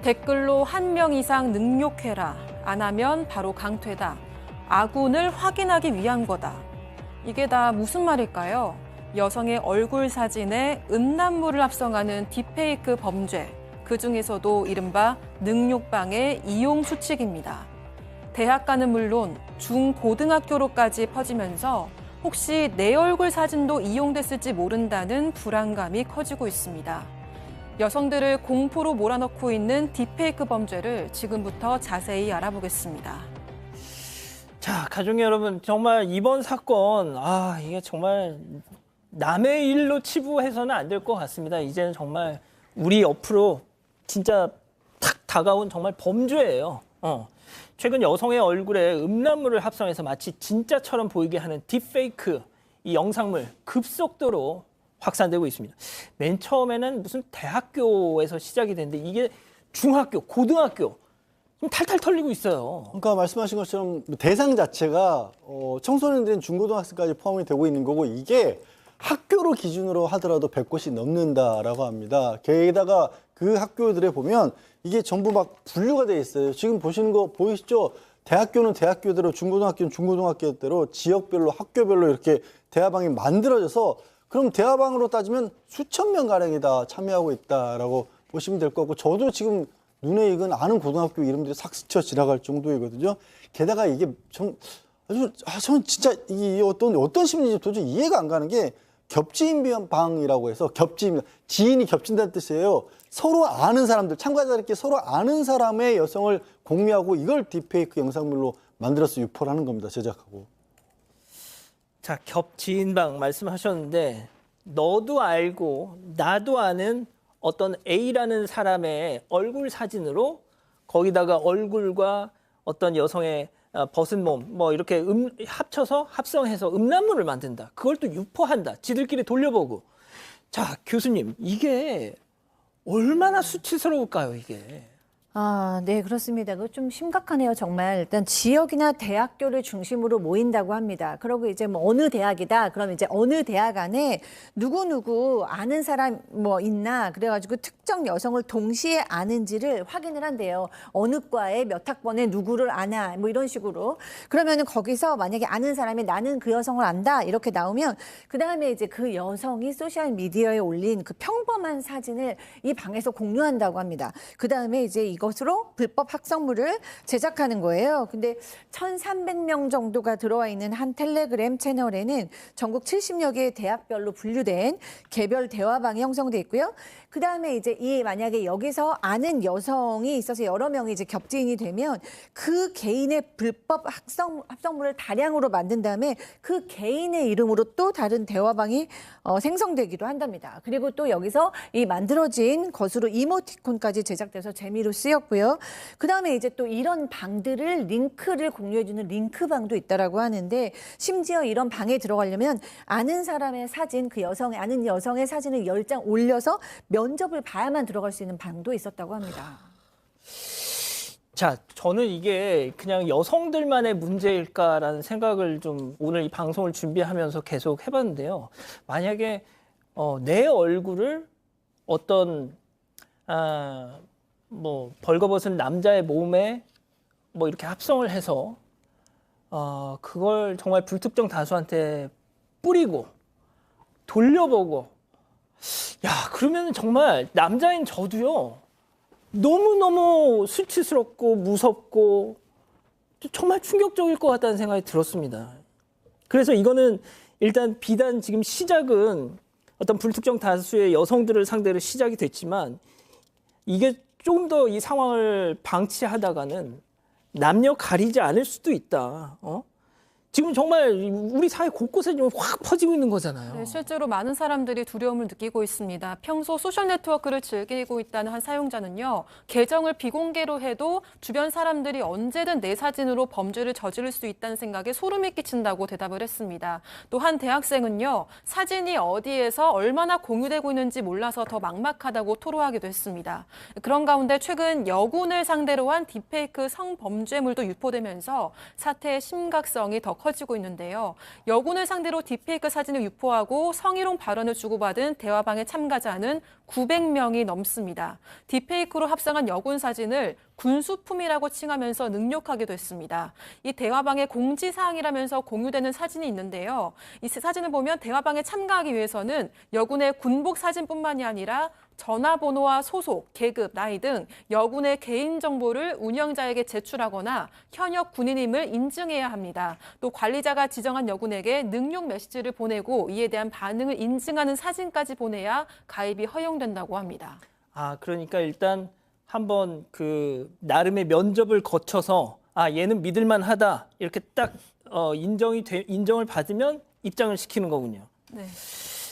댓글로 1명 이상 능욕해라. 안 하면 바로 강퇴다. 아군을 확인하기 위한 거다. 이게 다 무슨 말일까요? 여성의 얼굴 사진에 음란물을 합성하는 딥페이크 범죄. 그중에서도 이른바 능욕방의 이용 수칙입니다. 대학가는 물론 중고등학교로까지 퍼지면서 혹시 내 얼굴 사진도 이용됐을지 모른다는 불안감이 커지고 있습니다. 여성들을 공포로 몰아넣고 있는 딥페이크 범죄를 지금부터 자세히 알아보겠습니다. 자, 가족 여러분, 정말 이번 사건, 이게 정말 남의 일로 치부해서는 안 될 것 같습니다. 이제는 정말 우리 옆으로 진짜 탁 다가온 정말 범죄예요. 최근 여성의 얼굴에 음란물을 합성해서 마치 진짜처럼 보이게 하는 딥페이크 이 영상물 급속도로 확산되고 있습니다. 맨 처음에는 무슨 대학교에서 시작이 됐는데 이게 중학교, 고등학교 지금 탈탈 털리고 있어요. 그러니까 말씀하신 것처럼 대상 자체가 청소년들인 중고등학생까지 포함이 되고 있는 거고 이게 학교로 기준으로 하더라도 100곳이 넘는다라고 합니다. 게다가 그 학교들에 보면 이게 전부 막 분류가 돼 있어요. 지금 보시는 거 보이시죠? 대학교는 대학교대로, 중고등학교는 중고등학교대로 지역별로, 학교별로 이렇게 대화방이 만들어져서 그럼 대화방으로 따지면 수천 명 가량이 다 참여하고 있다라고 보시면 될 것 같고 저도 지금 눈에 익은 아는 고등학교 이름들이 싹 스쳐 지나갈 정도이거든요. 게다가 이게 저는 진짜 이 어떤 심리인지 도저히 이해가 안 가는 게 겹지인 방이라고 해서 지인이 겹친다는 뜻이에요. 서로 아는 사람들, 참가자들끼리 서로 아는 사람의 여성을 공유하고 이걸 딥페이크 영상물로 만들어서 유포를 하는 겁니다. 제작하고. 자, 겹지인방 말씀하셨는데 너도 알고 나도 아는 어떤 A라는 사람의 얼굴 사진으로 거기다가 얼굴과 어떤 여성의 벗은 몸 뭐 이렇게 합쳐서 합성해서 음란물을 만든다. 그걸 또 유포한다. 지들끼리 돌려보고. 자, 교수님, 이게 얼마나 수치스러울까요, 이게? 네, 그렇습니다. 그거 좀 심각하네요, 정말. 일단 지역이나 대학교를 중심으로 모인다고 합니다. 그리고 이제 뭐 어느 대학이다. 그럼 이제 어느 대학 안에 누구누구 아는 사람 뭐 있나. 그래가지고 특정 여성을 동시에 아는지를 확인을 한대요. 어느 과에 몇 학번에 누구를 아나. 뭐 이런 식으로. 그러면은 거기서 만약에 아는 사람이 나는 그 여성을 안다. 이렇게 나오면 그 다음에 이제 그 여성이 소셜미디어에 올린 그 평범한 사진을 이 방에서 공유한다고 합니다. 그 다음에 이제 이것으로 불법 학성물을 제작하는 거예요. 근데 1,300명 정도가 들어와 있는 한 텔레그램 채널에는 전국 70여 개의 대학별로 분류된 개별 대화방이 형성돼 있고요. 그 다음에 이제 만약에 여기서 아는 여성이 있어서 여러 명이 이제 겹지인이 되면 그 개인의 불법 합성물을 다량으로 만든 다음에 그 개인의 이름으로 또 다른 대화방이 생성되기도 한답니다. 그리고 또 여기서 이 만들어진 것으로 이모티콘까지 제작돼서 재미로 쓰였고요. 그 다음에 이제 또 이런 방들을 링크를 공유해주는 링크방도 있다라고 하는데 심지어 이런 방에 들어가려면 아는 사람의 사진, 아는 여성의 사진을 10장 올려서 면접을 봐야만 들어갈 수 있는 방도 있었다고 합니다. 자, 저는 이게 그냥 여성들만의 문제일까라는 생각을 좀 오늘 이 방송을 준비하면서 계속 해봤는데요. 만약에 내 얼굴을 어떤 뭐 벌거벗은 남자의 몸에 뭐 이렇게 합성을 해서 그걸 정말 불특정 다수한테 뿌리고 돌려보고 그러면 정말 남자인 저도요 너무너무 수치스럽고 무섭고 정말 충격적일 것 같다는 생각이 들었습니다. 그래서 이거는 일단 비단 지금 시작은 어떤 불특정 다수의 여성들을 상대로 시작이 됐지만 이게 조금 더 이 상황을 방치하다가는 남녀 가리지 않을 수도 있다. 지금 정말 우리 사회 곳곳에 좀 확 퍼지고 있는 거잖아요. 네, 실제로 많은 사람들이 두려움을 느끼고 있습니다. 평소 소셜네트워크를 즐기고 있다는 한 사용자는요. 계정을 비공개로 해도 주변 사람들이 언제든 내 사진으로 범죄를 저지를 수 있다는 생각에 소름이 끼친다고 대답을 했습니다. 또 한 대학생은요. 사진이 어디에서 얼마나 공유되고 있는지 몰라서 더 막막하다고 토로하기도 했습니다. 그런 가운데 최근 여군을 상대로 한 딥페이크 성범죄물도 유포되면서 사태의 심각성이 더 커지고 있는데요. 여군을 상대로 딥페이크 사진을 유포하고 성희롱 발언을 주고받은 대화방의 참가자는 900명이 넘습니다. 딥페이크로 합성한 여군 사진을 군수품이라고 칭하면서 능욕하기도 했습니다. 이 대화방의 공지사항이라면서 공유되는 사진이 있는데요. 이 사진을 보면 대화방에 참가하기 위해서는 여군의 군복 사진뿐만이 아니라 전화번호와 소속, 계급, 나이 등 여군의 개인정보를 운영자에게 제출하거나 현역 군인임을 인증해야 합니다. 또 관리자가 지정한 여군에게 능욕 메시지를 보내고 이에 대한 반응을 인증하는 사진까지 보내야 가입이 허용된다고 합니다. 아, 그러니까 일단 한번 그 나름의 면접을 거쳐서 얘는 믿을만하다 이렇게 딱 인정을 받으면 입장을 시키는 거군요. 네.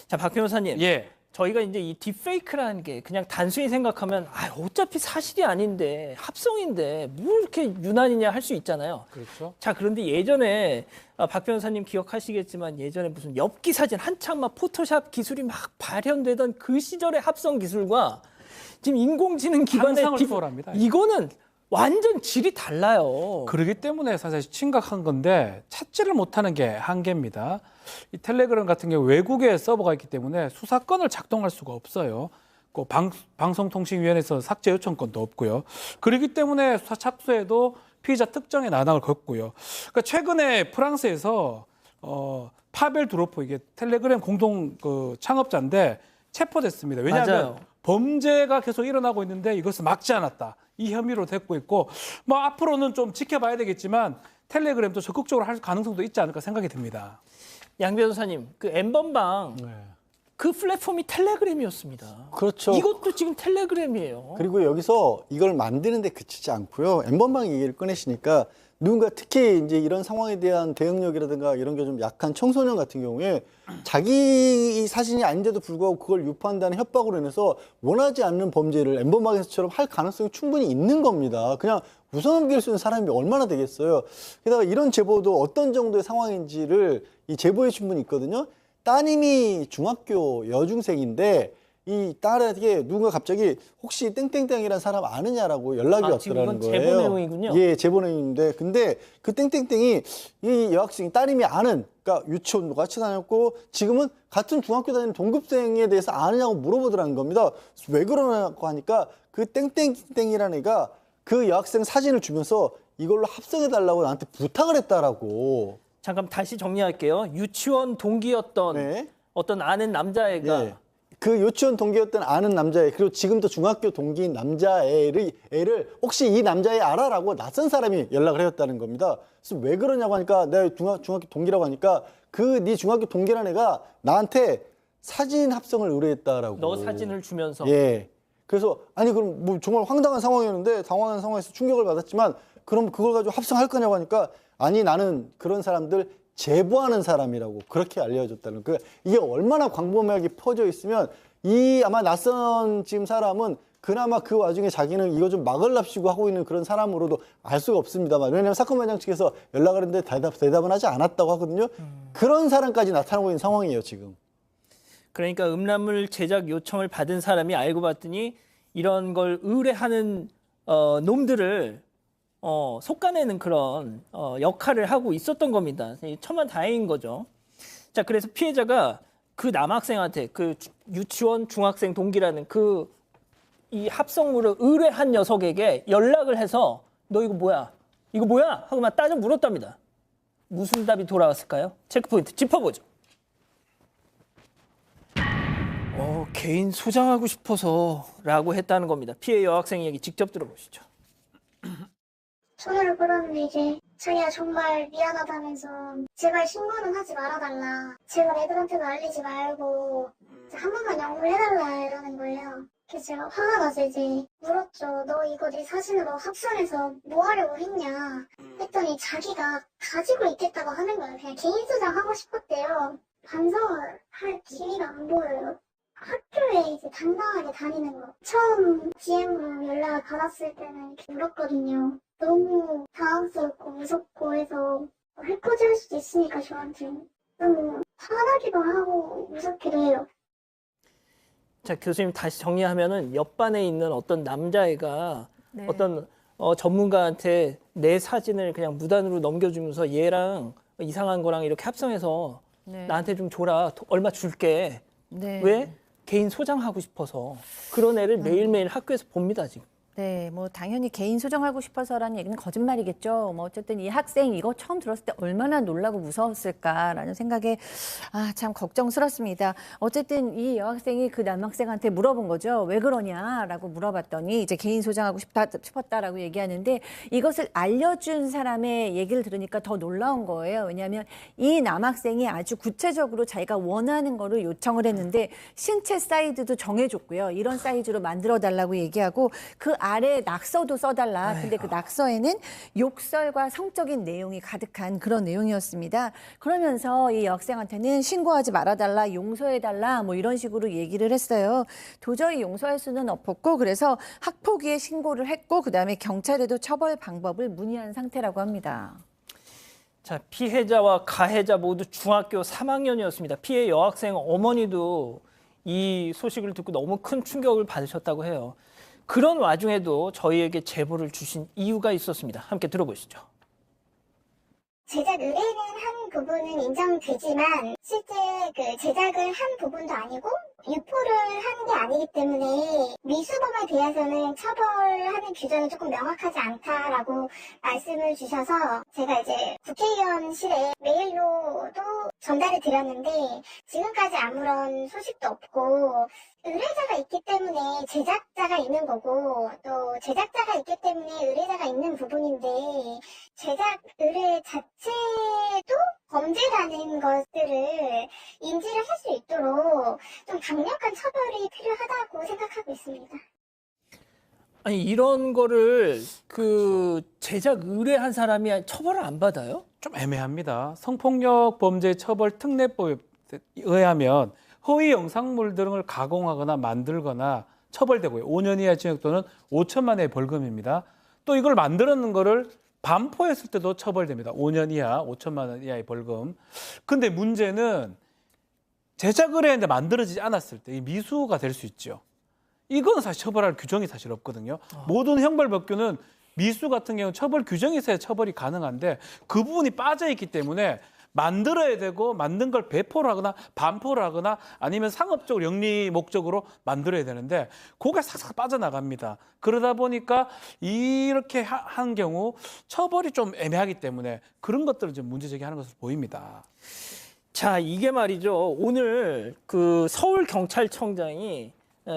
자, 박 변호사님. 예. 저희가 이제 이 딥페이크라는 게 그냥 단순히 생각하면 어차피 사실이 아닌데 합성인데 뭐 이렇게 유난이냐 할 수 있잖아요. 그렇죠. 자, 그런데 예전에 박 변호사님 기억하시겠지만 예전에 무슨 엽기 사진 한참 막 포토샵 기술이 막 발현되던 그 시절의 합성 기술과 지금 인공지능 기반의 상상을 초월합니다. 이거는 완전 질이 달라요. 그러기 때문에 사실 심각한 건데 찾지를 못하는 게 한계입니다. 이 텔레그램 같은 경우 외국에 서버가 있기 때문에 수사권을 작동할 수가 없어요. 그 방송통신위원회에서 삭제 요청권도 없고요. 그렇기 때문에 수사 착수에도 피의자 특정에 난항을 겪고요. 그러니까 최근에 프랑스에서 파벨 드로프 이게 텔레그램 공동 창업자인데 체포됐습니다. 왜냐하면 맞아요. 범죄가 계속 일어나고 있는데 이것을 막지 않았다. 이 혐의로 됐고 있고 뭐 앞으로는 좀 지켜봐야 되겠지만 텔레그램도 적극적으로 할 가능성도 있지 않을까 생각이 듭니다. 양 변호사님, 그 엠번방 네. 그 플랫폼이 텔레그램이었습니다. 그렇죠. 이것도 지금 텔레그램이에요. 그리고 여기서 이걸 만드는데 그치지 않고요. 엠번방 얘기를 꺼내시니까 누군가 특히 이제 이런 상황에 대한 대응력이라든가 이런 게 좀 약한 청소년 같은 경우에 자기 사진이 아닌데도 불구하고 그걸 유포한다는 협박으로 인해서 원하지 않는 범죄를 엠번방에서처럼 할 가능성이 충분히 있는 겁니다. 그냥 웃어넘길 수 있는 사람이 얼마나 되겠어요. 게다가 이런 제보도 어떤 정도의 상황인지를 이 제보에 충분히 있거든요. 따님이 중학교 여중생인데 이 딸에게 누군가 갑자기 혹시 땡땡땡이라는 사람 아느냐라고 연락이 지금 왔더라는 이건 거예요. 제보 내용이군요. 예, 제보 내용인데 근데 그 땡땡땡이 이 여학생이 따님이 아는 그러니까 유치원도 같이 다녔고 지금은 같은 중학교 다니는 동급생에 대해서 아느냐고 물어보더라는 겁니다. 왜 그러냐고 하니까 그 땡땡땡이라는 애가 그 여학생 사진을 주면서 이걸로 합성해달라고 나한테 부탁을 했다라고. 잠깐 다시 정리할게요. 유치원 동기였던 네. 어떤 아는 남자애가 예. 그 유치원 동기였던 아는 남자애 그리고 지금도 중학교 동기인 남자애를 혹시 이 남자애 알아라고 낯선 사람이 연락을 해왔다는 겁니다. 그래서 왜 그러냐고 하니까 내가 중학교 동기라고 하니까 그 네 중학교 동기라는 애가 나한테 사진 합성을 의뢰했다라고. 너 사진을 주면서 예. 그래서 아니 그럼 뭐 정말 황당한 상황이었는데 당황한 상황에서 충격을 받았지만 그럼 그걸 가지고 합성할 거냐고 하니까 아니 나는 그런 사람들 제보하는 사람이라고 그렇게 알려줬다는 그 이게 얼마나 광범위하게 퍼져 있으면 이 아마 낯선 지금 사람은 그나마 그 와중에 자기는 이거 좀 막으랍시고 하고 있는 그런 사람으로도 알 수가 없습니다만 왜냐하면 사건 반장 측에서 연락을 했는데 대답은 하지 않았다고 하거든요. 그런 사람까지 나타나고 있는 상황이에요 지금. 그러니까 음란물 제작 요청을 받은 사람이 알고 봤더니 이런 걸 의뢰하는 놈들을 속아내는 그런 역할을 하고 있었던 겁니다. 천만다행인 거죠. 자, 그래서 피해자가 그 남학생한테 그 유치원 중학생 동기라는 그 이 합성물을 의뢰한 녀석에게 연락을 해서 너 이거 뭐야? 이거 뭐야? 하고 막 따져 물었답니다. 무슨 답이 돌아왔을까요? 체크포인트 짚어보죠. 개인 소장하고 싶어서 라고 했다는 겁니다. 피해 여학생 얘기 직접 들어보시죠. 전화를 걸었는데 이제 자기가 정말 미안하다면서 제발 신고는 하지 말아달라. 제발 애들한테도 알리지 말고 한 번만 양보를 해달라 이러는 거예요. 그래서 제가 화가 나서 이제 물었죠. 너 이거 네 사진으로 합성해서 뭐 하려고 했냐 했더니 자기가 가지고 있겠다고 하는 거예요. 그냥 개인 소장하고 싶었대요. 반성을 할 기미가 안 보여요. 학교에 이제 당당하게 다니는 거. 처음 DM으로 연락을 받았을 때는 이렇게 울었거든요. 너무 당황스럽고 무섭고 해서 해코지 할 수도 있으니까 저한테 너무 화나기도 하고 무섭기도 해요. 자, 교수님 다시 정리하면은 옆반에 있는 어떤 남자애가 네. 어떤 전문가한테 내 사진을 그냥 무단으로 넘겨주면서 얘랑 이상한 거랑 이렇게 합성해서 네. 나한테 좀 줘라. 얼마 줄게. 네. 왜? 개인 소장하고 싶어서. 그런 애를 매일매일 학교에서 봅니다, 지금. 네, 뭐 당연히 개인 소장하고 싶어서라는 얘기는 거짓말이겠죠. 뭐 어쨌든 이 학생 이거 처음 들었을 때 얼마나 놀라고 무서웠을까라는 생각에 참 걱정스럽습니다. 어쨌든 이 여학생이 그 남학생한테 물어본 거죠. 왜 그러냐라고 물어봤더니 이제 개인 소장하고 싶었다라고 얘기하는데 이것을 알려준 사람의 얘기를 들으니까 더 놀라운 거예요. 왜냐하면 이 남학생이 아주 구체적으로 자기가 원하는 거를 요청을 했는데 신체 사이즈도 정해줬고요. 이런 사이즈로 만들어 달라고 얘기하고 그 아래 낙서도 써달라. 근데 그 낙서에는 욕설과 성적인 내용이 가득한 그런 내용이었습니다. 그러면서 이 여학생한테는 신고하지 말아달라, 용서해달라 뭐 이런 식으로 얘기를 했어요. 도저히 용서할 수는 없었고 그래서 학폭위에 신고를 했고 그다음에 경찰에도 처벌 방법을 문의한 상태라고 합니다. 자, 피해자와 가해자 모두 중학교 3학년이었습니다. 피해 여학생 어머니도 이 소식을 듣고 너무 큰 충격을 받으셨다고 해요. 그런 와중에도 저희에게 제보를 주신 이유가 있었습니다. 함께 들어보시죠. 제작 의뢰는 한 부분은 인정되지만 실제 그 제작을 한 부분도 아니고 유포를 한 게 아니기 때문에 미수범에 대해서는 처벌하는 규정이 조금 명확하지 않다라고 말씀을 주셔서 제가 이제 국회의원실에 메일로도 전달을 드렸는데 지금까지 아무런 소식도 없고 의뢰자가 있기 때문에 제작자가 있는 거고 또 제작자가 있기 때문에 의뢰자가 있는 부분인데 제작 의뢰 자체도 범죄라는 것들을 인지를 할 수 있도록 좀 강력한 처벌이 필요하다고 생각하고 있습니다. 아니 이런 거를 그 제작 의뢰한 사람이 처벌을 안 받아요? 좀 애매합니다. 성폭력 범죄 처벌 특례법에 의하면 허위 영상물 등을 가공하거나 만들거나 처벌되고요. 5년 이하 징역 또는 5천만 원의 벌금입니다. 또 이걸 만드는 거를 반포했을 때도 처벌됩니다. 5년 이하 5천만 원 이하의 벌금. 근데 문제는 제작 의뢰했는데 만들어지지 않았을 때 이 미수가 될 수 있죠. 이건 사실 처벌할 규정이 사실 없거든요. 모든 형벌법규는 미수 같은 경우는 처벌 규정이 있어야 처벌이 가능한데 그 부분이 빠져 있기 때문에 만들어야 되고 만든 걸 배포를 하거나 반포를 하거나 아니면 상업적으로 영리 목적으로 만들어야 되는데 그게 싹싹 빠져나갑니다. 그러다 보니까 이렇게 한 경우 처벌이 좀 애매하기 때문에 그런 것들을 좀 문제 제기하는 것으로 보입니다. 자, 이게 말이죠. 오늘 그 서울경찰청장이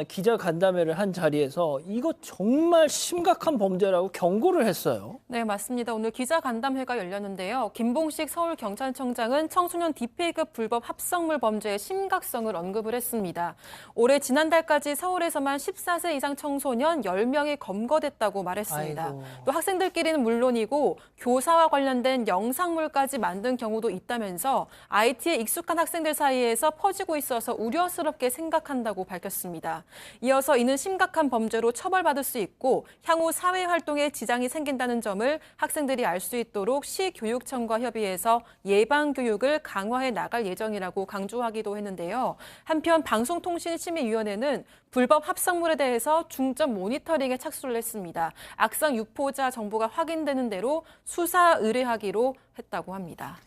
기자 간담회를 한 자리에서 이거 정말 심각한 범죄라고 경고를 했어요. 네, 맞습니다. 오늘 기자 간담회가 열렸는데요. 김봉식 서울경찰청장은 청소년 딥페이크 불법 합성물 범죄의 심각성을 언급을 했습니다. 올해 지난달까지 서울에서만 14세 이상 청소년 10명이 검거됐다고 말했습니다. 아이고. 또 학생들끼리는 물론이고 교사와 관련된 영상물까지 만든 경우도 있다면서 IT에 익숙한 학생들 사이에서 퍼지고 있어서 우려스럽게 생각한다고 밝혔습니다. 이어서 이는 심각한 범죄로 처벌받을 수 있고 향후 사회 활동에 지장이 생긴다는 점을 학생들이 알 수 있도록 시교육청과 협의해서 예방 교육을 강화해 나갈 예정이라고 강조하기도 했는데요. 한편 방송통신심의위원회는 불법 합성물에 대해서 중점 모니터링에 착수를 했습니다. 악성 유포자 정보가 확인되는 대로 수사 의뢰하기로 했다고 합니다.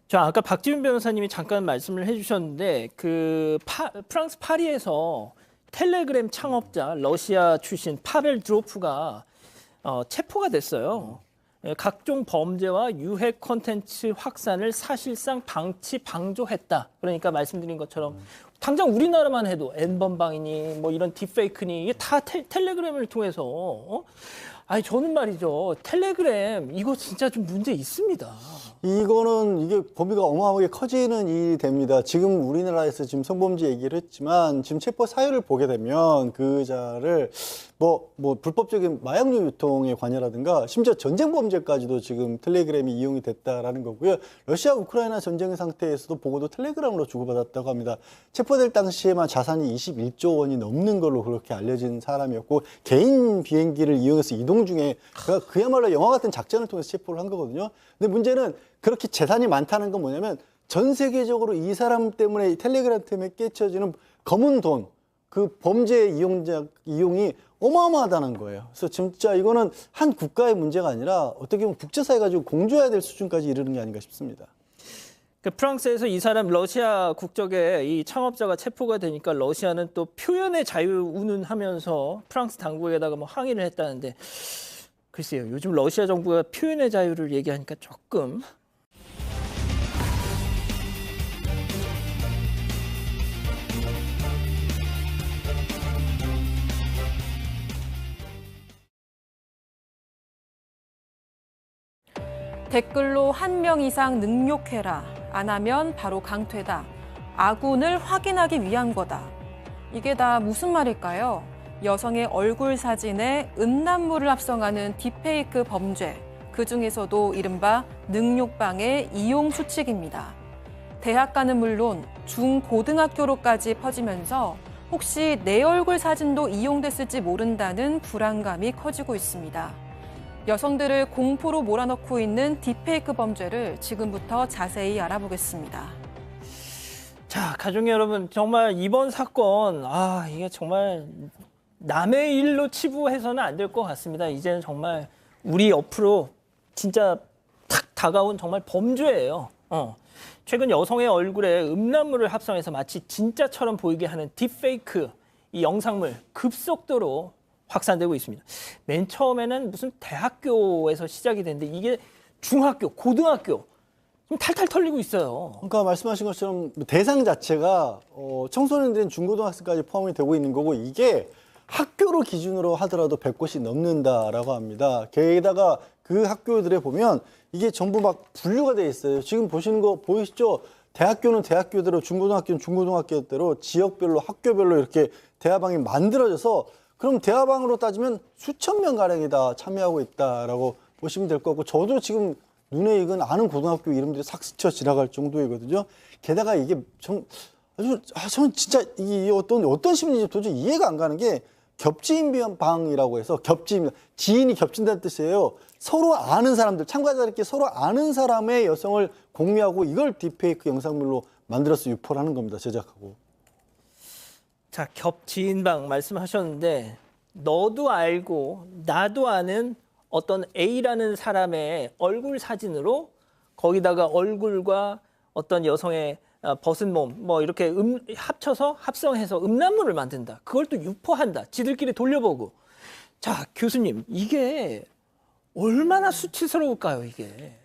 자, 아까 박지훈 변호사님이 잠깐 말씀을 해주셨는데 그 프랑스 파리에서 텔레그램 창업자 러시아 출신 파벨 드로프가 체포가 됐어요. 각종 범죄와 유해 콘텐츠 확산을 사실상 방조했다. 그러니까 말씀드린 것처럼 당장 우리나라만 해도 N번방이니 뭐 이런 딥페이크니 이게 다 텔레그램을 통해서 아니 저는 말이죠. 텔레그램 이거 진짜 좀 문제 있습니다. 이거는 이게 범위가 어마어마하게 커지는 일이 됩니다. 지금 우리나라에서 지금 성범죄 얘기를 했지만 지금 체포 사유를 보게 되면 그자를 뭐 불법적인 마약류 유통에 관여라든가 심지어 전쟁 범죄까지도 지금 텔레그램이 이용이 됐다라는 거고요. 러시아 우크라이나 전쟁 상태에서도 보고도 텔레그램으로 주고받았다고 합니다. 체포될 당시에만 자산이 21조 원이 넘는 걸로 그렇게 알려진 사람이었고 개인 비행기를 이용해서 이동 중에 그야말로 영화 같은 작전을 통해서 체포를 한 거거든요. 근데 문제는 그렇게 재산이 많다는 건 뭐냐면 전 세계적으로 이 사람 때문에 텔레그램 때문에 깨쳐지는 검은 돈, 그 범죄 이용이 어마어마하다는 거예요. 그래서 진짜 이거는 한 국가의 문제가 아니라 어떻게 보면 국제사회가 지금 공조해야 될 수준까지 이르는 게 아닌가 싶습니다. 프랑스에서 이 사람 러시아 국적의 이 창업자가 체포가 되니까 러시아는 또 표현의 자유 운운하면서 프랑스 당국에다가 뭐 항의를 했다는데 글쎄요. 요즘 러시아 정부가 표현의 자유를 얘기하니까 조금 댓글로 1명 이상 능욕해라. 안 하면 바로 강퇴다. 아군을 확인하기 위한 거다. 이게 다 무슨 말일까요? 여성의 얼굴 사진에 음란물을 합성하는 딥페이크 범죄. 그중에서도 이른바 능욕방의 이용 수칙입니다. 대학가는 물론 중고등학교로까지 퍼지면서 혹시 내 얼굴 사진도 이용됐을지 모른다는 불안감이 커지고 있습니다. 여성들을 공포로 몰아넣고 있는 딥페이크 범죄를 지금부터 자세히 알아보겠습니다. 자, 가족 여러분, 정말 이번 사건, 이게 정말 남의 일로 치부해서는 안 될 것 같습니다. 이제는 정말 우리 옆으로 진짜 탁 다가온 정말 범죄예요. 최근 여성의 얼굴에 음란물을 합성해서 마치 진짜처럼 보이게 하는 딥페이크 이 영상물 급속도로 확산되고 있습니다. 맨 처음에는 무슨 대학교에서 시작이 됐는데 이게 중학교, 고등학교 지금 탈탈 털리고 있어요. 그러니까 말씀하신 것처럼 대상 자체가 청소년들인 중고등학생까지 포함이 되고 있는 거고 이게 학교로 기준으로 하더라도 100곳이 넘는다라고 합니다. 게다가 그 학교들에 보면 이게 전부 막 분류가 돼 있어요. 지금 보시는 거 보이시죠? 대학교는 대학교대로, 중고등학교는 중고등학교대로 지역별로 학교별로 이렇게 대화방이 만들어져서 그럼 대화방으로 따지면 수천 명 가량이 다 참여하고 있다라고 보시면 될 것 같고 저도 지금 눈에 익은 아는 고등학교 이름들이 싹 스쳐 지나갈 정도이거든요. 게다가 이게 저는 진짜 이 어떤 심리인지 도저히 이해가 안 가는 게 겹지인 방이라고 해서 지인이 겹친다는 뜻이에요. 서로 아는 사람들, 참가자들끼리 서로 아는 사람의 여성을 공유하고 이걸 딥페이크 영상물로 만들어서 유포를 하는 겁니다. 제작하고. 자, 겹지인방 말씀하셨는데 너도 알고 나도 아는 어떤 A라는 사람의 얼굴 사진으로 거기다가 얼굴과 어떤 여성의 벗은 몸 뭐 이렇게 합쳐서 합성해서 음란물을 만든다. 그걸 또 유포한다. 지들끼리 돌려보고. 자, 교수님, 이게 얼마나 수치스러울까요, 이게?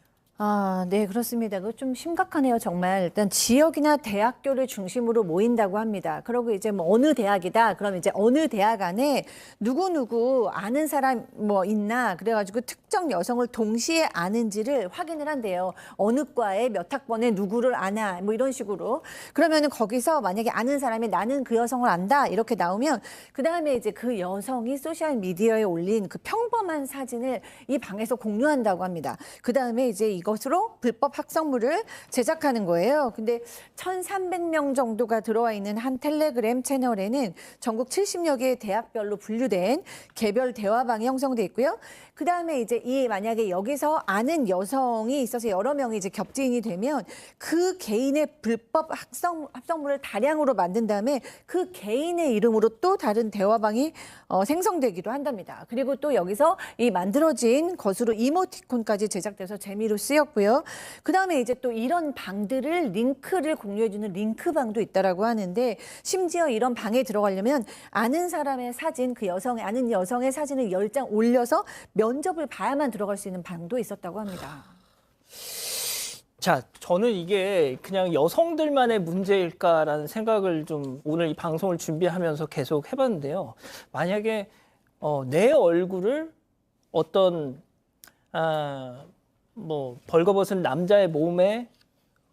네, 그렇습니다. 그거 좀 심각하네요, 정말. 일단 지역이나 대학교를 중심으로 모인다고 합니다. 그리고 이제 뭐 어느 대학이다. 그럼 이제 어느 대학 안에 누구누구 아는 사람 뭐 있나. 그래가지고 특정 여성을 동시에 아는지를 확인을 한대요. 어느 과에 몇 학번에 누구를 아나. 뭐 이런 식으로. 그러면은 거기서 만약에 아는 사람이 나는 그 여성을 안다. 이렇게 나오면 그 다음에 이제 그 여성이 소셜미디어에 올린 그 평범한 사진을 이 방에서 공유한다고 합니다. 그 다음에 이제 이것으로 불법 학성물을 제작하는 거예요. 근데 1,300명 정도가 들어와 있는 한 텔레그램 채널에는 전국 70여 개의 대학별로 분류된 개별 대화방이 형성돼 있고요. 그 다음에 이제 만약에 여기서 아는 여성이 있어서 여러 명이 이제 겹지인이 되면 그 개인의 불법 합성물을 다량으로 만든 다음에 그 개인의 이름으로 또 다른 대화방이 생성되기도 한답니다. 그리고 또 여기서 이 만들어진 것으로 이모티콘까지 제작돼서 재미로 쓰였고요. 그 다음에 이제 또 이런 방들을 링크를 공유해주는 링크방도 있다라고 하는데 심지어 이런 방에 들어가려면 아는 사람의 사진, 아는 여성의 사진을 10장 올려서 면접을 봐야만 들어갈 수 있는 방도 있었다고 합니다. 자, 저는 이게 그냥 여성들만의 문제일까라는 생각을 좀 오늘 이 방송을 준비하면서 계속 해봤는데요. 만약에 내 얼굴을 어떤 뭐 벌거벗은 남자의 몸에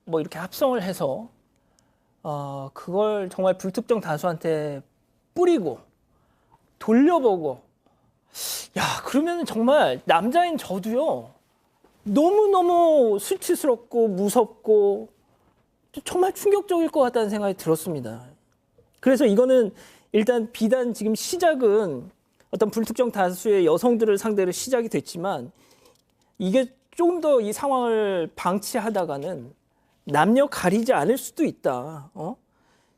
뭐 이렇게 합성을 해서 그걸 정말 불특정 다수한테 뿌리고 돌려보고 그러면 정말 남자인 저도요. 너무너무 수치스럽고 무섭고 정말 충격적일 것 같다는 생각이 들었습니다. 그래서 이거는 일단 비단 지금 시작은 어떤 불특정 다수의 여성들을 상대로 시작이 됐지만 이게 조금 더 이 상황을 방치하다가는 남녀 가리지 않을 수도 있다.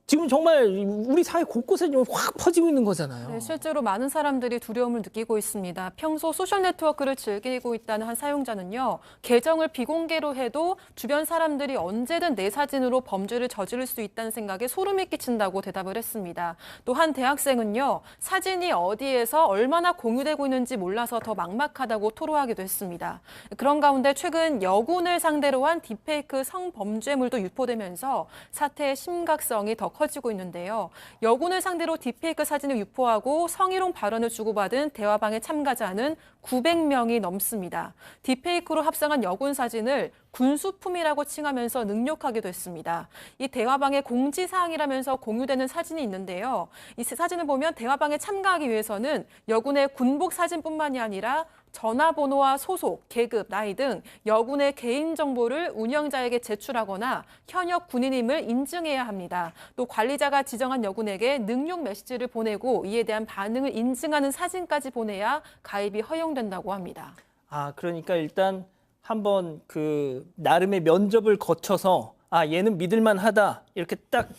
지금 정말 우리 사회 곳곳에 좀 확 퍼지고 있는 거잖아요. 네, 실제로 많은 사람들이 두려움을 느끼고 있습니다. 평소 소셜네트워크를 즐기고 있다는 한 사용자는요, 계정을 비공개로 해도 주변 사람들이 언제든 내 사진으로 범죄를 저지를 수 있다는 생각에 소름이 끼친다고 대답을 했습니다. 또 한 대학생은요, 사진이 어디에서 얼마나 공유되고 있는지 몰라서 더 막막하다고 토로하기도 했습니다. 그런 가운데 최근 여군을 상대로 한 딥페이크 성범죄물도 유포되면서 사태의 심각성이 더 커지고 있는데요. 여군을 상대로 딥페이크 사진을 유포하고 성희롱 발언을 주고받은 대화방의 참가자는 900명이 넘습니다. 딥페이크로 합성한 여군 사진을 군수품이라고 칭하면서 능욕하기도 했습니다. 이 대화방의 공지사항이라면서 공유되는 사진이 있는데요. 이 사진을 보면 대화방에 참가하기 위해서는 여군의 군복 사진뿐만이 아니라 전화번호와 소속, 계급, 나이 등 여군의 개인정보를 운영자에게 제출하거나 현역 군인임을 인증해야 합니다. 또 관리자가 지정한 여군에게 능욕 메시지를 보내고 이에 대한 반응을 인증하는 사진까지 보내야 가입이 허용된다고 합니다. 아, 그러니까 일단 한번 그 나름의 면접을 거쳐서 얘는 믿을만하다 이렇게 딱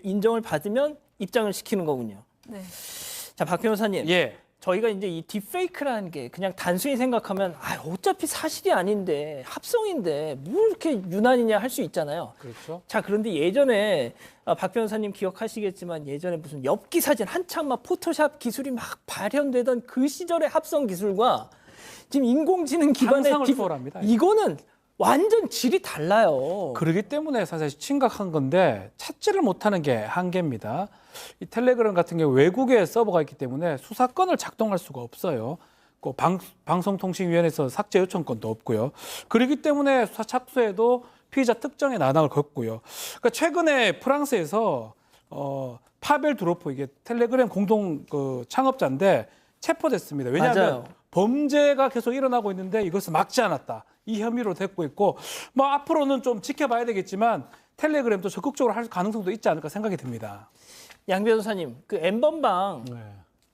인정을 받으면 입장을 시키는 거군요. 네. 자, 박 변호사님. 예. 저희가 이제 이 딥페이크라는 게 그냥 단순히 생각하면 어차피 사실이 아닌데 합성인데 뭐 이렇게 유난이냐 할 수 있잖아요. 그렇죠. 자, 그런데 예전에 박 변호사님 기억하시겠지만 예전에 무슨 엽기 사진 한참 막 포토샵 기술이 막 발현되던 그 시절의 합성 기술과 지금 인공지능 기반의 상상을 초월합니다. 이거는 완전 질이 달라요. 그러기 때문에 사실 심각한 건데 찾지를 못하는 게 한계입니다. 이 텔레그램 같은 경우 외국에 서버가 있기 때문에 수사권을 작동할 수가 없어요. 그 방송통신위원회에서 삭제 요청권도 없고요. 그렇기 때문에 수사 착수에도 피의자 특정에 난항을 겪고요. 그러니까 최근에 프랑스에서 파벨 드로포 이게 텔레그램 공동 창업자인데 체포됐습니다. 왜냐하면 맞아요. 범죄가 계속 일어나고 있는데 이것을 막지 않았다. 이 혐의로 됐고 있고 뭐 앞으로는 좀 지켜봐야 되겠지만 텔레그램도 적극적으로 할 가능성도 있지 않을까 생각이 듭니다. 양 변호사님, 그 N번방 네.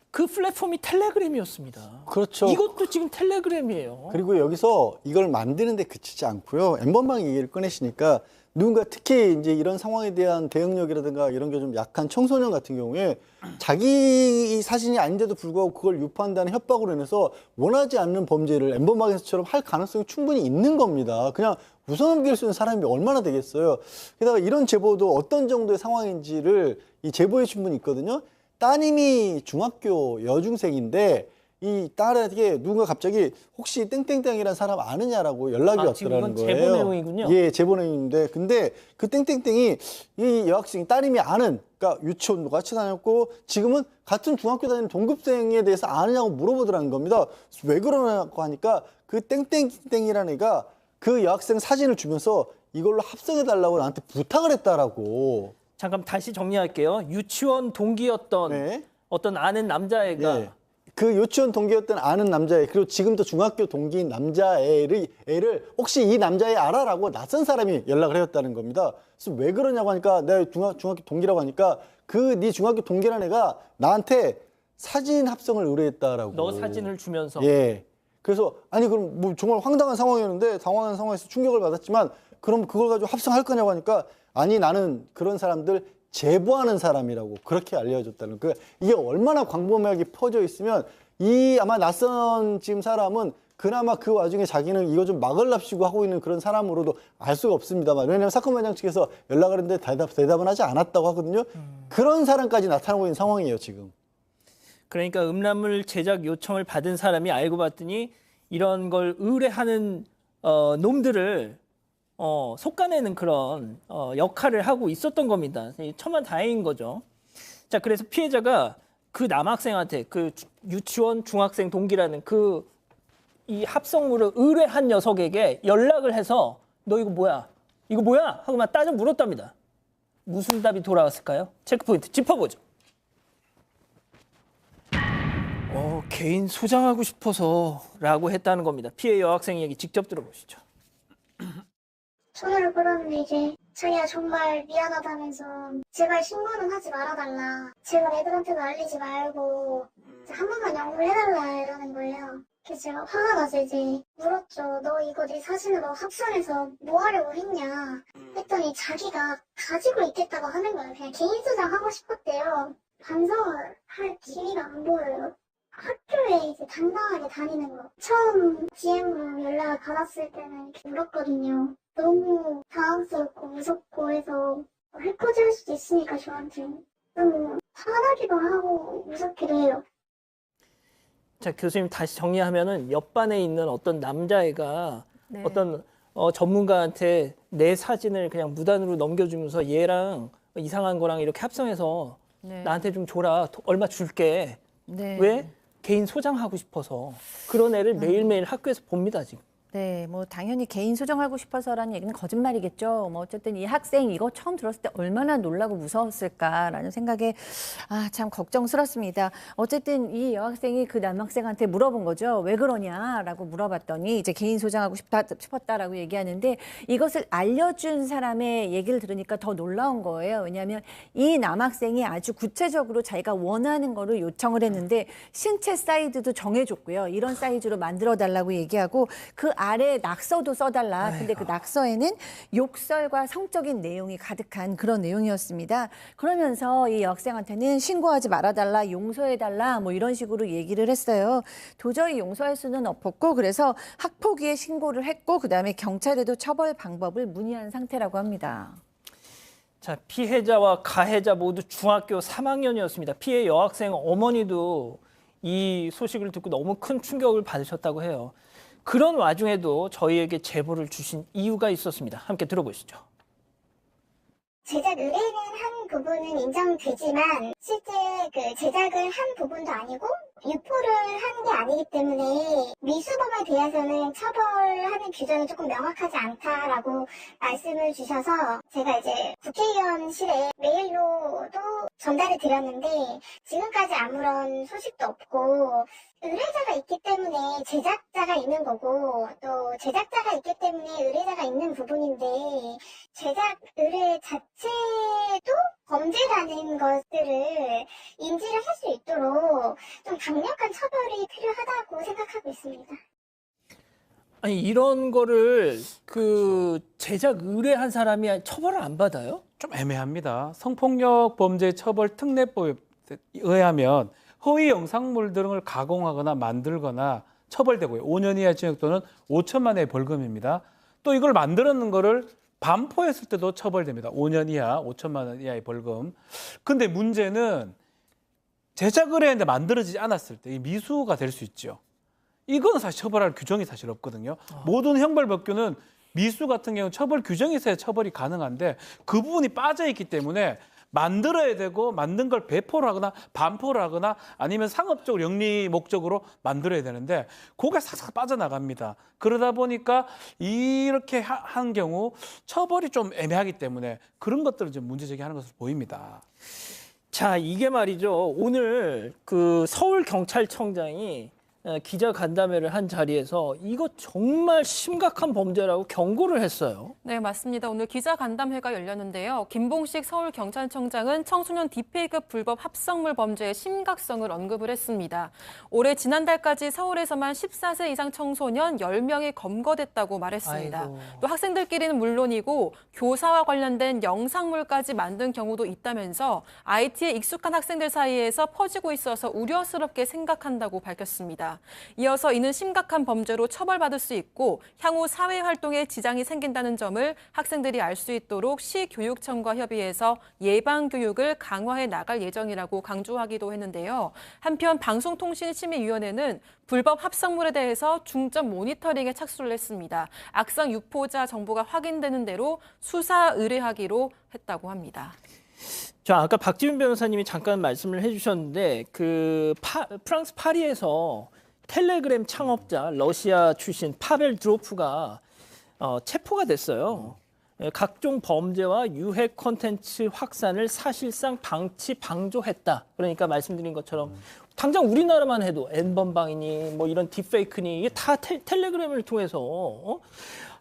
그 플랫폼이 텔레그램이었습니다. 그렇죠. 이것도 지금 텔레그램이에요. 그리고 여기서 이걸 만드는데 그치지 않고요. N번방 얘기를 꺼내시니까 누군가 특히 이제 이런 상황에 대한 대응력이라든가 이런 게 좀 약한 청소년 같은 경우에 자기 사진이 아닌데도 불구하고 그걸 유포한다는 협박으로 인해서 원하지 않는 범죄를 N번방에서처럼 할 가능성이 충분히 있는 겁니다. 그냥 웃어넘길 수 있는 사람이 얼마나 되겠어요. 게다가 이런 제보도 어떤 정도의 상황인지를 이 제보해 준 분이 있거든요. 따님이 중학교 여중생인데 이 딸에게 누군가 갑자기 혹시 땡땡땡이라는 사람 아느냐라고 연락이 지금 왔더라는 이건 거예요. 제보 내용이군요. 예, 제보 내용인데 근데 그 땡땡땡이 이 여학생이 따님이 아는 그러니까 유치원도 같이 다녔고 지금은 같은 중학교 다니는 동급생에 대해서 아느냐고 물어보더라는 겁니다. 왜 그러냐고 하니까 그 땡땡땡이라는 애가 그 여학생 사진을 주면서 이걸로 합성해달라고 나한테 부탁을 했다라고. 잠깐 다시 정리할게요. 유치원 동기였던 네. 어떤 아는 남자애가 예. 그 유치원 동기였던 아는 남자애 그리고 지금도 중학교 동기인 남자애를 혹시 이 남자애 알아라고 낯선 사람이 연락을 해왔다는 겁니다. 그래서 왜 그러냐고 하니까 내가 중학교 동기라고 하니까 그 네 중학교 동기라는 애가 나한테 사진 합성을 의뢰했다라고. 너 사진을 주면서 예. 그래서 아니 그럼 뭐 정말 황당한 상황이었는데 당황한 상황에서 충격을 받았지만 그럼 그걸 가지고 합성할 거냐고 하니까 아니 나는 그런 사람들 제보하는 사람이라고 그렇게 알려줬다는 그 이게 얼마나 광범위하게 퍼져 있으면 이 아마 낯선 지금 사람은 그나마 그 와중에 자기는 이거 좀 막으랍시고 하고 있는 그런 사람으로도 알 수가 없습니다만 왜냐하면 사건 반장 측에서 연락을 했는데 대답은 하지 않았다고 하거든요. 그런 사람까지 나타나고 있는 상황이에요 지금. 그러니까 음란물 제작 요청을 받은 사람이 알고 봤더니 이런 걸 의뢰하는 놈들을 속아내는 그런 역할을 하고 있었던 겁니다. 천만다행인 거죠. 자, 그래서 피해자가 그 남학생한테 그 유치원 중학생 동기라는 그 이 합성물을 의뢰한 녀석에게 연락을 해서 너 이거 뭐야? 이거 뭐야? 하고 막 따져 물었답니다. 무슨 답이 돌아왔을까요? 체크포인트 짚어보죠. 개인 소장하고 싶어서 라고 했다는 겁니다. 피해 여학생 얘기 직접 들어보시죠. 손을 끌었는데 이제 자기가 정말 미안하다면서 제발 신고는 하지 말아달라. 제발 애들한테도 알리지 말고 한 번만 영업을 해달라 이러는 거예요. 그래서 제가 화가 나서 이제 물었죠. 너 이거 네 사진으로 합성해서 뭐 하려고 했냐 했더니 자기가 가지고 있겠다고 하는 거예요. 그냥 개인 소장하고 싶었대요. 반성을 할 기미가 안 보여요. 학교에 이제 당당하게 다니는 거. 처음 DM으로 연락을 받았을 때는 이렇게 울었거든요. 너무 당황스럽고 무섭고 해서 해코지 할 수도 있으니까 저한테 너무 화나기도 하고 무섭기도 해요. 자, 교수님 다시 정리하면은 옆반에 있는 어떤 남자애가 네. 어떤 전문가한테 내 사진을 그냥 무단으로 넘겨주면서 얘랑 이상한 거랑 이렇게 합성해서 네. 나한테 좀 줘라. 얼마 줄게. 네. 왜? 개인 소장하고 싶어서. 그런 애를 매일매일 학교에서 봅니다, 지금. 네, 뭐 당연히 개인 소장하고 싶어서라는 얘기는 거짓말이겠죠. 뭐 어쨌든 이 학생 이거 처음 들었을 때 얼마나 놀라고 무서웠을까라는 생각에 참 걱정스럽습니다. 어쨌든 이 여학생이 그 남학생한테 물어본 거죠. 왜 그러냐라고 물어봤더니 이제 개인 소장하고 싶었다라고 얘기하는데 이것을 알려준 사람의 얘기를 들으니까 더 놀라운 거예요. 왜냐하면 이 남학생이 아주 구체적으로 자기가 원하는 거를 요청을 했는데 신체 사이즈도 정해줬고요. 이런 사이즈로 만들어 달라고 얘기하고 그 아래 낙서도 써달라. 근데 그 낙서에는 욕설과 성적인 내용이 가득한 그런 내용이었습니다. 그러면서 이 여학생한테는 신고하지 말아달라, 용서해달라 뭐 이런 식으로 얘기를 했어요. 도저히 용서할 수는 없었고 그래서 학폭위에 신고를 했고 그다음에 경찰에도 처벌 방법을 문의한 상태라고 합니다. 자, 피해자와 가해자 모두 중학교 3학년이었습니다. 피해 여학생 어머니도 이 소식을 듣고 너무 큰 충격을 받으셨다고 해요. 그런 와중에도 저희에게 제보를 주신 이유가 있었습니다. 함께 들어보시죠. 제작 의뢰는 한 부분은 인정되지만 실제 그 제작을 한 부분도 아니고 유포를 한 게 아니기 때문에 미수범에 대해서는 처벌하는 규정이 조금 명확하지 않다라고 말씀을 주셔서 제가 이제 국회의원실에 메일로도 전달을 드렸는데 지금까지 아무런 소식도 없고 의뢰자가 있기 때문에 제작자가 있는 거고 또 제작자가 있기 때문에 의뢰자가 있는 부분인데 제작 의뢰 자체도 범죄라는 것들을 인지를 할 수 있도록 좀 강력한 처벌이 필요하다고 생각하고 있습니다. 아니, 이런 거를 그 제작 의뢰한 사람이 처벌을 안 받아요? 좀 애매합니다. 성폭력 범죄 처벌 특례법에 의하면 허위 영상물 등을 가공하거나 만들거나 처벌되고요. 5년 이하 징역 또는 5천만 원의 벌금입니다. 또 이걸 만들었는 거를 반포했을 때도 처벌됩니다. 5년 이하, 5천만 원 이하의 벌금. 근데 문제는 제작을 했는데 만들어지지 않았을 때 이 미수가 될 수 있죠. 이건 사실 처벌할 규정이 사실 없거든요. 모든 형벌법규는 미수 같은 경우는 처벌 규정이 있어야 처벌이 가능한데 그 부분이 빠져 있기 때문에 만들어야 되고 만든 걸 배포를 하거나 반포를 하거나 아니면 상업적으로 영리 목적으로 만들어야 되는데 그게 싹싹 빠져나갑니다. 그러다 보니까 이렇게 한 경우 처벌이 좀 애매하기 때문에 그런 것들을 좀 문제 제기하는 것으로 보입니다. 자, 이게 말이죠. 오늘 그 서울경찰청장이 기자 간담회를 한 자리에서 이거 정말 심각한 범죄라고 경고를 했어요. 네, 맞습니다. 오늘 기자 간담회가 열렸는데요. 김봉식 서울경찰청장은 청소년 딥페이크 불법 합성물 범죄의 심각성을 언급을 했습니다. 올해 지난달까지 서울에서만 14세 이상 청소년 10명이 검거됐다고 말했습니다. 아이고. 또 학생들끼리는 물론이고 교사와 관련된 영상물까지 만든 경우도 있다면서 IT에 익숙한 학생들 사이에서 퍼지고 있어서 우려스럽게 생각한다고 밝혔습니다. 이어서 이는 심각한 범죄로 처벌받을 수 있고 향후 사회 활동에 지장이 생긴다는 점을 학생들이 알 수 있도록 시교육청과 협의해서 예방 교육을 강화해 나갈 예정이라고 강조하기도 했는데요. 한편 방송통신심의위원회는 불법 합성물에 대해서 중점 모니터링에 착수를 했습니다. 악성 유포자 정보가 확인되는 대로 수사 의뢰하기로 했다고 합니다. 자, 아까 박지훈 변호사님이 잠깐 말씀을 해주셨는데 그 프랑스 파리에서 텔레그램 창업자 러시아 출신 파벨 드로프가 체포가 됐어요. 각종 범죄와 유해 콘텐츠 확산을 사실상 방조했다. 그러니까 말씀드린 것처럼 당장 우리나라만 해도 N번방이니 뭐 이런 딥페이크니 이게 다 텔레그램을 통해서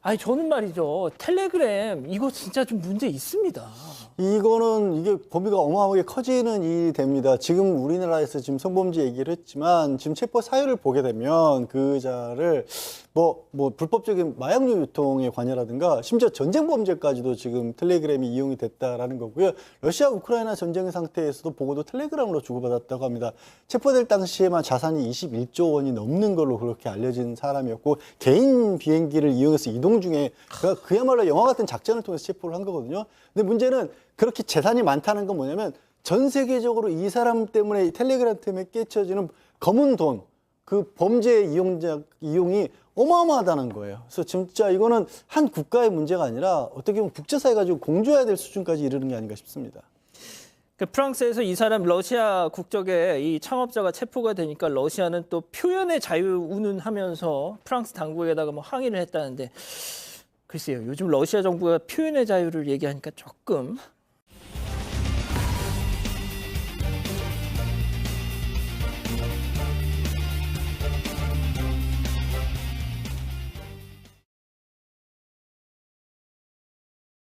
아니 저는 말이죠. 텔레그램 이거 진짜 좀 문제 있습니다. 이거는 이게 범위가 어마어마하게 커지는 일이 됩니다. 지금 우리나라에서 지금 성범죄 얘기를 했지만 지금 체포 사유를 보게 되면 그자를 뭐 불법적인 마약류 유통에 관여라든가 심지어 전쟁 범죄까지도 지금 텔레그램이 이용이 됐다라는 거고요. 러시아 우크라이나 전쟁 상태에서도 보고도 텔레그램으로 주고받았다고 합니다. 체포될 당시에만 자산이 21조 원이 넘는 걸로 그렇게 알려진 사람이었고 개인 비행기를 이용해서 이동 중에 그야말로 영화 같은 작전을 통해서 체포를 한 거거든요. 근데 문제는 그렇게 재산이 많다는 건 뭐냐면 전 세계적으로 이 사람 때문에 이 텔레그램 때문에 깨쳐지는 검은 돈, 그 범죄 이용이 어마어마하다는 거예요. 그래서 진짜 이거는 한 국가의 문제가 아니라 어떻게 보면 국제사회가 지금 공조해야 될 수준까지 이르는 게 아닌가 싶습니다. 프랑스에서 이 사람 러시아 국적의 이 창업자가 체포가 되니까 러시아는 또 표현의 자유 운운하면서 프랑스 당국에다가 뭐 항의를 했다는데 글쎄요. 요즘 러시아 정부가 표현의 자유를 얘기하니까 조금